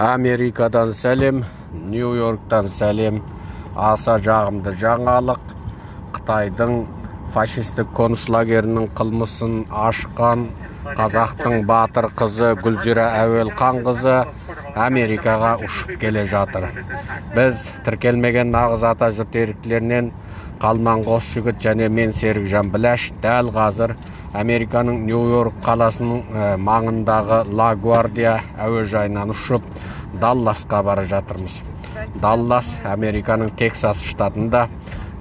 Америкадан сәлем, Нью-Йорктан сәлем. Аса жағымды жаңалық. Қытайдың фашистік концлагерінің қылмысын ашқан қазақтың батыр қызы Гүлзира Әуелханқызы Америкаға ұшып келе жатыр. Біз тіркелмеген нағыз ата жұрт еріктілерінен Қалман Қосжігіт және мен Серікжан Біләш дәл қазір Американың Нью-Йорк қаласының маңындағы Ла Гвардия әуежайынан ұшып Далласқа бара жатырмыз. Даллас Американың Тексас штатында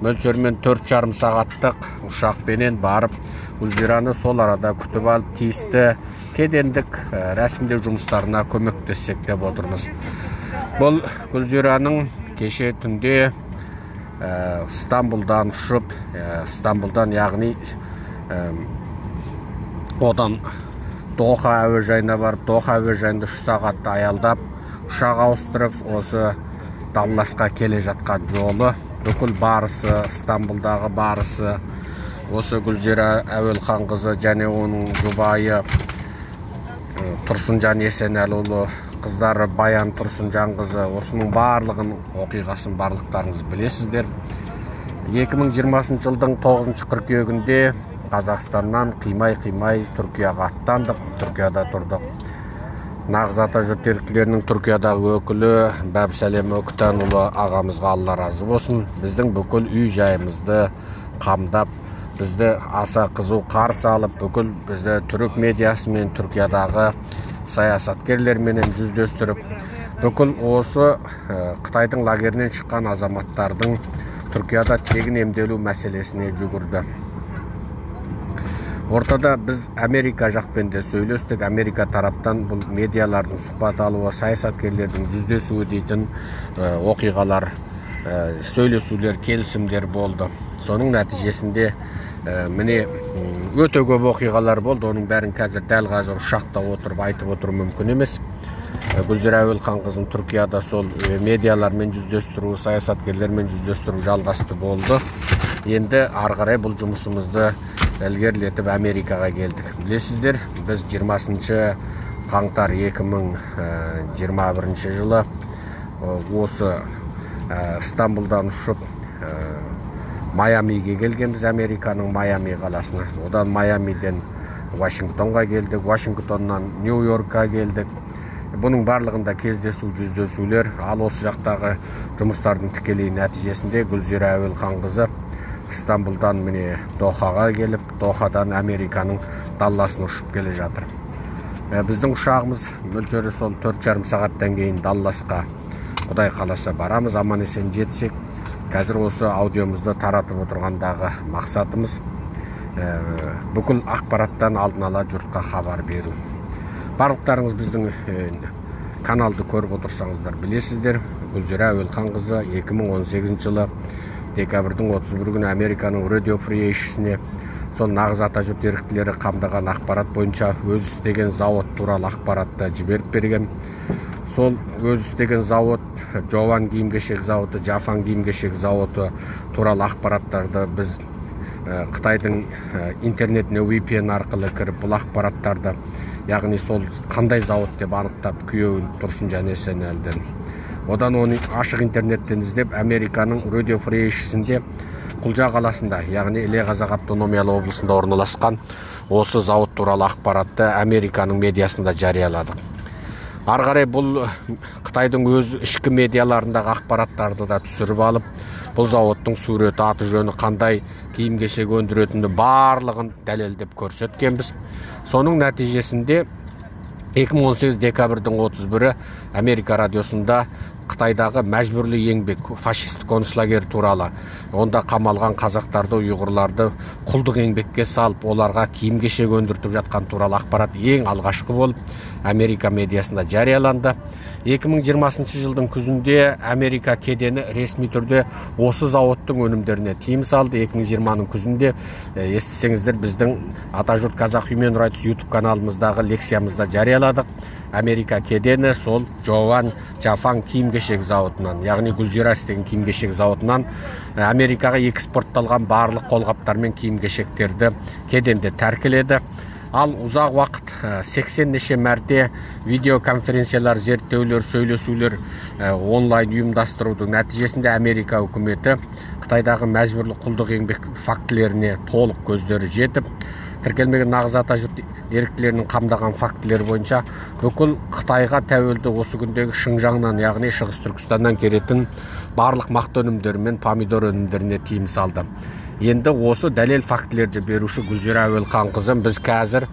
мөлшермен 4,5 сағаттық ұшақпенен барып, Гүлзираны сол арада күтіп алып, тиісті кедендік рәсімдеу жұмыстарына көмектессек деп отырмыз. Бұл Гүлзираның кеше түнде Стамбулдан ұшып, Стамбулдан яғни одан Доха әуежайына барып, Доха әуежайында 3 сағатты аялдап, ұшақ ауыстырып, осы Далласқа келе жатқан жолы, бүкіл барысы, Стамбулдағы барысы, осы Гүлзира Әуелханқызы және оның жұбайы Тұрсынжан Есенәліұлы, қыздары Баян Тұрсынжанқызы, осының барлығын оқиғасын барлықтарыңыз білесіздер. 2020 жылдың 9 қыркүйегінде Қазақстаннан қимай-қимай Түркияға аттандық, Түркияда тұрдық. Нағыз ата жұрт еріктілерінің Түркиядағы өкілі Бәбсәлем Өктанұлы ағамызға Алла разы болсын. Біздің бүкіл үй жайымызды қамдап, бізді аса қызу қарсы алып, бүкіл бізді түрік медиасымен Түркиядағы саясаткерлерменен жүздестіріп, бүкіл осы Қытайдың лагерінен шыққан азаматтардың Түркияда тегін емделу мәселесіне жүгірді. Ортада біз Америка жақпен де сөйлестік. Америка тараптан бұл медиалардың сұхбат алуы, саясаткерлердің жүздесуі дейтін оқиғалар, сөйлесулер, келісімдер болды. Соның нәтижесінде міне өте көп оқиғалар болды. Оның бәрін қазір дәл қазір ұшақта отырып айтып отыру мүмкін емес. Гүлзира Әуелханқызын Түркияда сол медиалармен жүздестіру, саясаткерлермен жүздестіру жалғасты болды. Енді ары қарай бұл жұмысымызды ілгерілетіп Америкаға келдік. Білесіздер, біз 20 қаңтар 2021 жылы осы Стамбулдан ұшып Майамиге келгенбіз, Американың Майами қаласына. Одан Майамиден Вашингтонға келдік, Вашингтоннан Нью-Йоркқа келдік. Бұның барлығында кездесу, жүздесулер, ал осы жақтағы жұмыстардың тікелей нәтижесінде Гүлзира Әуелханқызы Стамбулдан міне Дохаға келіп, Дохадан Американың Далласын ұшып келе жатыр. Біздің ұшағымыз мөлшері сол 4,5 сағаттан кейін Далласқа Құдай қаласа барамыз, аман есен жетсек. Қазір осы аудиомызды таратып отырғандағы мақсатымыз бүкіл ақпараттан алдын ала жұртқа хабар беру. Барлықтарыңыз біздің каналды көріп отырсаңыздар білесіздер. Гүлзира Әуелханқызы 2018 жылы декабрьдің 31 күні Американың Radio Free Asia-сіне сол нағыз ата жұрт еріктілері қамдаған ақпарат бойынша өз істеген зауыт туралы ақпаратты жіберіп берген. Сол өз істеген зауыт, Джован киім-кешек зауыты, Жафан киім-кешек зауыты туралы ақпараттарды біз Қытайдың интернетіне VPN арқылы кіріп, бұл ақпараттарды, яғни сол қандай зауыт деп анықтап, күйеуін Тұрсынжан Есенәліден. Одан оны ашық интернеттен іздеп, Американың Radio Free Asia-сінде Құлжа қаласында, яғни Іле Қазақ автономиялы облысында орналасқан осы зауыт туралы ақпаратты Американың медиасында жарияладық. Ары қарай бұл Қытайдың өз ішкі медиаларындағы ақпараттарды да түсіріп алып, бұл зауыттың суреті, аты жөні, қандай киім-кешек өндіретінді барлығын дәлелдеп көрсеткенбіз. Соның нәтижесінде 2018 декабрьдің 31-і Америка радиосында Қытайдағы мәжбүрлі еңбек, фашистік концлагер туралы, онда қамалған қазақтарды, ұйғырларды құлдық еңбекке салып, оларға киім-кешек өндіртіп жатқан туралы ақпарат ең алғашқы болып Америка медиасында жарияланды. 2020 жылдың күзінде Америка кедені ресми түрде осы зауыттың өнімдеріне тыйым салды. 2020-ның күзінде естісеңіздер, біздің Ата жұрт Қазақ Human Rights YouTube каналымыздағы лекциямызда жарияладық. Америка кедені сол Джован Жафан киім-кешек зауытынан, яғни Гүлзира істеген киім-кешек зауытынан Америкаға экспортталған барлық қолғаптар мен киім-кешектерді кеденде тәркіледі. Ал ұзақ уақыт 80 неше мәрте видеоконференциялар, зерттеулер, сөйлесулер онлайн ұйымдастырудың нәтижесінде Америка үкіметі Қытайдағы мәжбүрлі құлдық еңбек фактілеріне толық көздері жетіп, тіркелмеген нағыз атажұрт еріктілерінің қамдаған фактілер бойынша бүкіл Қытайға тәуелді осы күндегі Шыңжаңнан, яғни Шығыс Түркістаннан келетін барлық мақта өнімдері мен помидор өнімдеріне тыйым салды. Енді осы дәлел фактілерді беруші Гүлзира Әуелханқызын біз қазір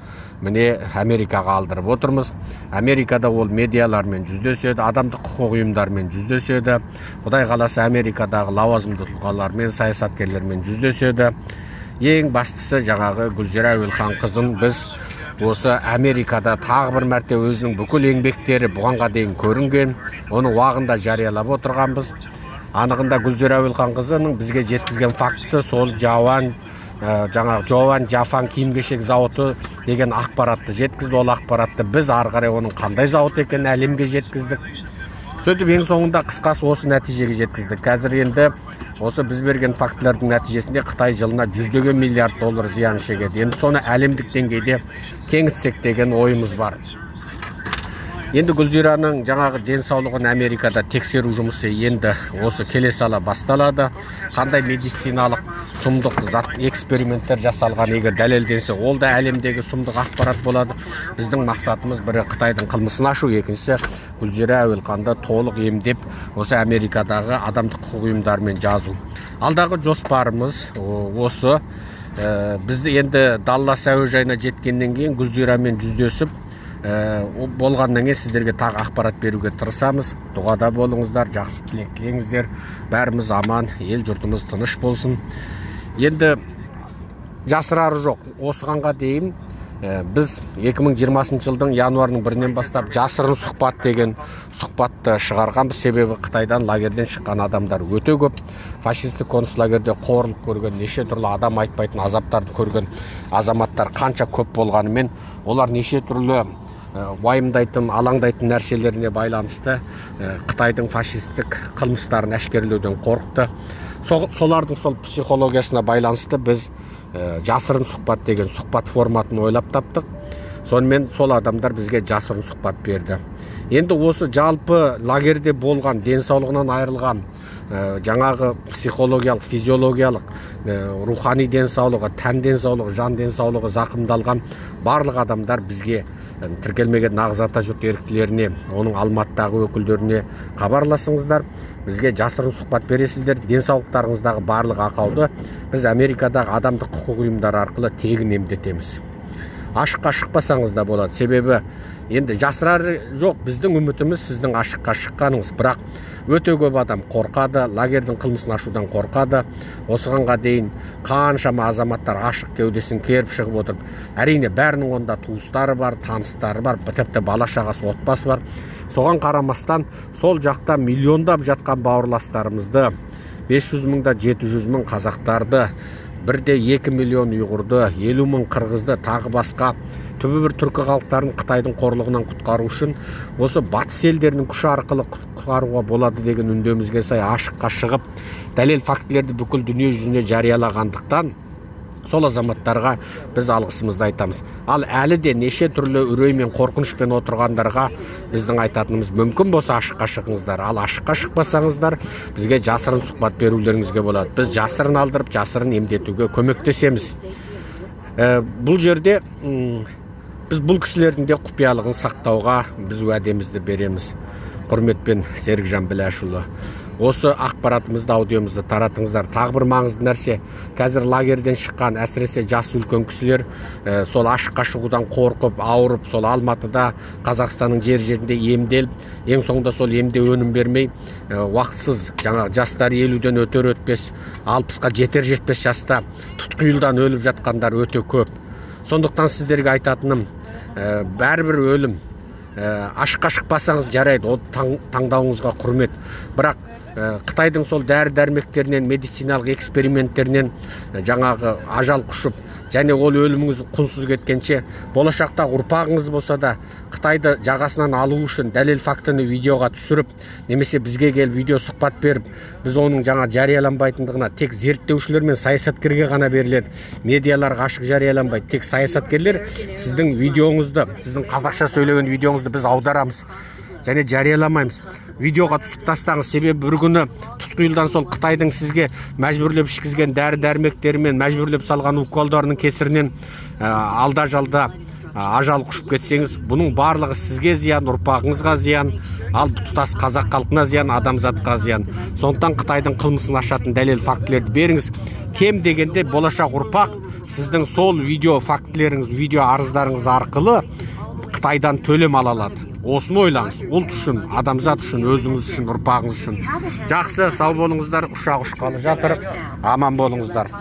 міне Америкаға алдырып отырмыз. Америкада ол медиалармен жүздеседі, адамдық құқық ұйымдармен жүздеседі. Құдай қаласа Америкадағы лауазымды тұлғалармен, саясаткерлермен жүздеседі. Ең бастысы жаңағы Гүлзира Әуелханқызын біз осы Америкада тағы бір мәрте өзінің бүкіл еңбектері бұғанға дейін көрінген, оны уағында жариялап отырғанбыз. Анығында Гүлзира Әуелханқызының бізге жеткізген фактісі сол Жауан Жафан киім-кешек зауыты деген ақпаратты жеткізді. Ол ақпаратты біз ары қарай оның қандай зауыт екенін әлемге жеткіздік. Сөйтіп ең соңында қысқасы осы нәтижеге жеткіздік. Қазір енді осы біз берген фактілердің нәтижесінде Қытай жылына $100 миллиард зиян шегеді. Енді соны әлемдік деңгейде кеңітсек деген ойымыз бар. Енді Гүлзираның жаңағы денсаулығын Америкада тексеру жұмысы енді осы келе сала басталады. Қандай медициналық сұмдық зат эксперименттер жасалған егер дәлелденсе, ол да әлемдегі сұмдық ақпарат болады. Біздің мақсатымыз бірі Қытайдың қылмысын ашу, екіншісі Гүлзира Әуелханды толық емдеп, осы Америкадағы адамдық құқық ұйымдарымен жазу. Алдағы жоспарымыз осы. Бізді енді Даллас әуежайына жеткеннен кейін Гүлзирамен жүздесіп, болғаннан кейін сіздерге тағы ақпарат беруге тырысамыз. Дұғада болыңыздар, жақсы тілек тілеңіздер. Бәріміз аман, ел жұртымыз тыныш болсын. Енді жасырары жоқ. Осығанға дейін біз 2020 жылдың январының 1-нен бастап жасырын сұхбат деген сұхбатты шығарғанбыз. Себебі Қытайдан лагерден шыққан адамдар өте көп. Фашистік концлагерде қорлық көрген, неше түрлі адам айтпайтын азаптарды көрген азаматтар қанша көп болғанымен, олар неше түрлі уайымдайтын, алаңдайтын нәрселеріне байланысты Қытайдың фашистік қылмыстарын әшкерелеуден қорықты. Солардың сол психологиясына байланысты біз жасырын сұхбат деген сұхбат форматын ойлап таптық. Сонымен сол адамдар бізге жасырын сұхбат берді. Енді осы жалпы лагерде болған, денсаулығынан айырылған, жаңағы психологиялық, физиологиялық, рухани денсаулығы, тән денсаулығы, жан денсаулығы зақымдалған барлық адамдар бізге тіркелмеген нағыз атажұрт еріктілеріне, оның Алматыдағы өкілдеріне хабарласыңыздар. Бізге жасырын сұхбат бересіздер. Денсаулықтарыңыздағы барлық ақауды біз Америкадағы адамдық құқық ұйымдары арқылы тегін емдетеміз. Ашыққа шықпасаңыз да болады. Себебі енді жасырары жоқ, біздің үмітіміз сіздің ашыққа шыққаныңыз. Бірақ өте көп адам қорқады, лагердің қылмысын ашудан қорқады. Осығанға дейін қаншама азаматтар ашық кеудесін керіп шығып отырып, әрине бәрінің онда туыстары бар, таныстары бар, тіпті бала шағасы, отбасы бар. Соған қарамастан сол жақта миллиондап жатқан бауырластарымызды, 500 мыңда 700 мың қазақтарды, 1,2 миллион ұйғырды, 50 мың қырғызды, тағы басқа түбі бір түркі халықтарын Қытайдың қорлығынан құтқару үшін осы батыс елдерінің күші арқылы құтқаруға болады деген үндемізге сай ашыққа шығып, дәлел фактілерді бүкіл дүние жүзіне жариялағандықтан сол азаматтарға біз алғысымызды айтамыз. Ал әлі де неше түрлі үрей мен қорқынышпен отырғандарға біздің айтатынымыз, мүмкін болса ашыққа шығыңыздар. Ал ашыққа шықпасаңыздар, бізге жасырын сұхбат берулеріңізге болады. Біз жасырын алдырып, жасырын емдетуге көмектесеміз. Бұл жерде біз бұл кісілердің де құпиялығын сақтауға біз уәдемізді береміз. Құрметпен Серікжан Біләшұлы. Осы ақпаратымызды, аудиомызды таратыңыздар. Тағы бір маңызды нәрсе, қазір лагерден шыққан, әсіресе жас үлкен кісілер сол ашыққа шығудан қорқып, ауырып, сол Алматыда, Қазақстанның жерінде емделіп, ең соңында сол емде өнім бермей, уақытсыз, жаңағы жастар 50-ден өтер-өтпес, 60-қа жетер-жетпес жаста тұтқиылдан өліп жатқандар өте көп. Сондықтан сіздерге айтатыным, бәрібір өлім, ашыққа шықпасаңыз жарайды, ол таңдауыңызға құрмет. Бірақ Қытайдың сол дәрі-дәрмектерінен, медициналық эксперименттерінен жаңағы ажал құшып, және ол өліміңіз құнсыз кеткенше, болашақта ұрпағыңыз болса да Қытайды жағасынан алу үшін дәлел фактіні видеоға түсіріп, немесе бізге келіп видео сұхбат беріп, біз оның жаңа жарияланбайтындығына тек зерттеушілер мен саясаткерге ғана беріледі. Медиаларға ашық жарияланбайды. Тек саясаткерлер сіздің видеоңызды, сіздің қазақша сөйлеген видеоңызды біз аударамыз және жарияламаймыз. Видеоға түсіп тастаңыз. Себебі бір күні тұтқиылдан сол Қытайдың сізге мәжбүрлеп ішкізген дәрі-дәрмектері мен мәжбүрлеп салған уколдарының кесірінен алда-жалда ажал құшып кетсеңіз, бұның барлығы сізге зиян, ұрпағыңызға зиян, ал тұтас қазақ халқына зиян, адамзатқа зиян. Сондықтан Қытайдың қылмысын ашатын дәлел фактілерді беріңіз. Кем дегенде болашақ ұрпақ сіздің сол видео фактілеріңіз, видео арыздарыңыз арқылы Қытайдан төлем ала алады. Осыны ойлаңыз. Ұлт үшін, адамзат үшін, өзіңіз үшін, ұрпағыңыз үшін. Жақсы, сау болыңыздар. Ұшақ ұшқалы жатыр. Аман болыңыздар.